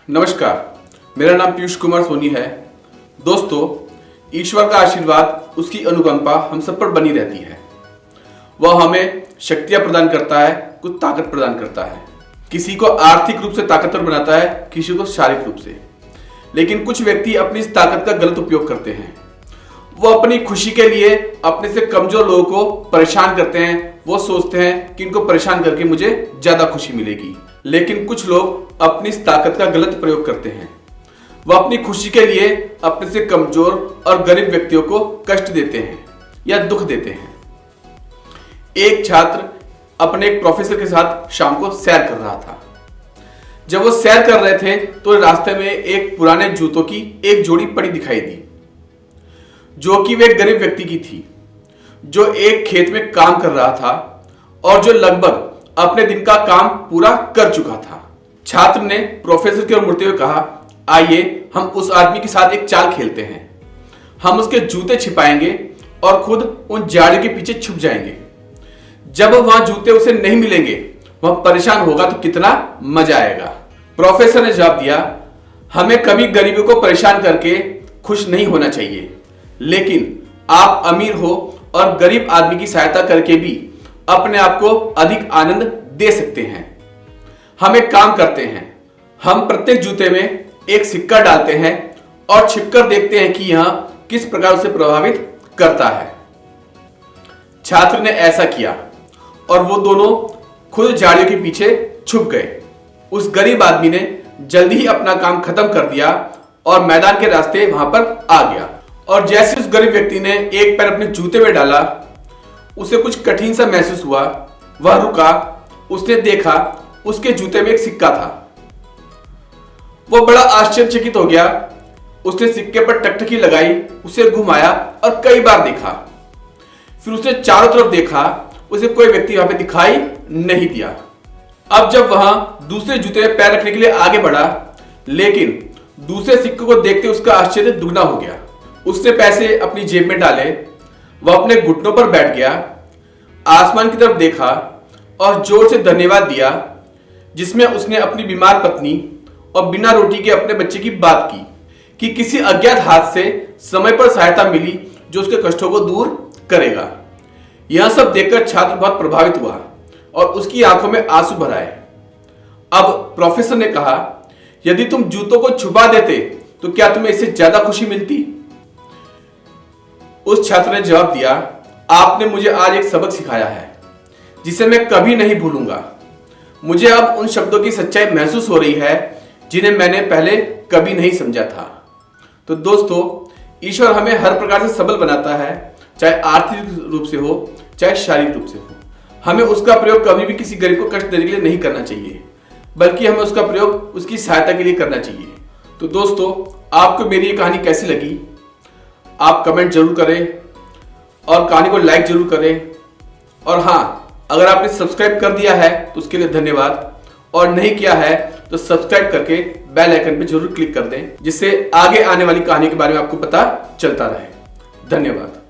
नमस्कार, मेरा नाम पीयूष कुमार सोनी है। दोस्तों, ईश्वर का आशीर्वाद, उसकी अनुकंपा हम सब पर बनी रहती है। वह हमें शक्तियां प्रदान करता है, कुछ ताकत प्रदान करता है। किसी को आर्थिक रूप से ताकतवर बनाता है, किसी को शारीरिक रूप से। लेकिन कुछ व्यक्ति अपनी इस ताकत का गलत उपयोग करते हैं। वो अपनी खुशी के लिए अपने से कमजोर लोगों को परेशान करते हैं। वो सोचते हैं कि इनको परेशान करके मुझे ज्यादा खुशी मिलेगी। लेकिन कुछ लोग अपनी इस ताकत का गलत प्रयोग करते हैं। वह अपनी खुशी के लिए अपने से कमजोर और गरीब व्यक्तियों को कष्ट देते हैं या दुख देते हैं। एक छात्र अपने एक प्रोफेसर के साथ शाम को सैर कर रहा था। जब वो सैर कर रहे थे तो रास्ते में एक पुराने जूतों की एक जोड़ी पड़ी दिखाई दी, जो कि वे एक गरीब व्यक्ति की थी, जो एक खेत में काम कर रहा था और जो लगभग अपने दिन का काम पूरा कर चुका था। छात्र ने प्रोफेसर की ओर मुड़ते हुए कहा, आइए हम उस आदमी के साथ एक चाल खेलते हैं। हम उसके जूते छिपाएंगे और खुद उन झाड़ियों के पीछे छुप जाएंगे। जब वहां जूते उसे नहीं मिलेंगे, वह परेशान होगा तो कितना मजा आएगा। प्रोफेसर ने जवाब दिया, हमें कभी गरीबों को परेशान करके खुश नहीं होना चाहिए, लेकिन आप अमीर हो और गरीब आदमी की सहायता करके भी अपने आप को अधिक आनंद दे सकते हैं। हम एक काम करते हैं, हम प्रत्येक जूते में एक सिक्का डालते हैं और छिपकर देखते हैं कि यह किस प्रकार उसे प्रभावित करता है। छात्र ने ऐसा किया और वो दोनों खुद झाड़ियों के पीछे छुप गए। उस गरीब आदमी ने जल्दी ही अपना काम खत्म कर दिया और मैदान के रास्ते वहां पर आ गया। और जैसे उस गरीब व्यक्ति ने एक पैर अपने जूते में डाला, उसे कुछ कठिन सा महसूस हुआ। वह रुका, उसने देखा उसके जूते में एक सिक्का था। वह बड़ा आश्चर्यचकित हो गया। उसने सिक्के पर टकटकी लगाई, उसे घुमाया और कई बार देखा। फिर उसने चारों तरफ देखा, उसे कोई व्यक्ति वहां पे दिखाई नहीं दिया। अब जब वह दूसरे जूते में पैर रखने के लिए आगे बढ़ा, लेकिन दूसरे सिक्के को देखते उसका आश्चर्य दुगना हो गया। उसने पैसे अपनी जेब में डाले, वह अपने घुटनों पर बैठ गया, आसमान की तरफ देखा और जोर से धन्यवाद दिया, जिसमें उसने अपनी बीमार पत्नी और बिना रोटी के अपने बच्चे की बात की कि किसी अज्ञात हाथ से समय पर सहायता मिली जो उसके कष्टों को दूर करेगा। यह सब देखकर छात्र बहुत प्रभावित हुआ और उसकी आंखों में आंसू भर आए। अब प्रोफेसर ने कहा, यदि तुम जूतों को छुपा देते तो क्या तुम्हें इससे ज्यादा खुशी मिलती? उस छात्र ने जवाब दिया, आपने मुझे आज एक सबक सिखाया है जिसे मैं कभी नहीं भूलूंगा। मुझे अब उन शब्दों की सच्चाई महसूस हो रही है जिन्हें मैंने पहले कभी नहीं समझा था। तो दोस्तों, ईश्वर हमें हर प्रकार से सबल बनाता है, चाहे आर्थिक रूप से हो, चाहे शारीरिक रूप से हो। हमें उसका प्रयोग कभी भी किसी गरीब को कष्ट देने के लिए नहीं करना चाहिए, बल्कि हमें उसका प्रयोग उसकी सहायता के लिए करना चाहिए। तो दोस्तों, आपको मेरी ये कहानी कैसी लगी? आप कमेंट जरूर करें और कहानी को लाइक जरूर करें। और हाँ, अगर आपने सब्सक्राइब कर दिया है तो उसके लिए धन्यवाद, और नहीं किया है तो सब्सक्राइब करके बेल आइकन पे जरूर क्लिक कर दें, जिससे आगे आने वाली कहानी के बारे में आपको पता चलता रहे। धन्यवाद।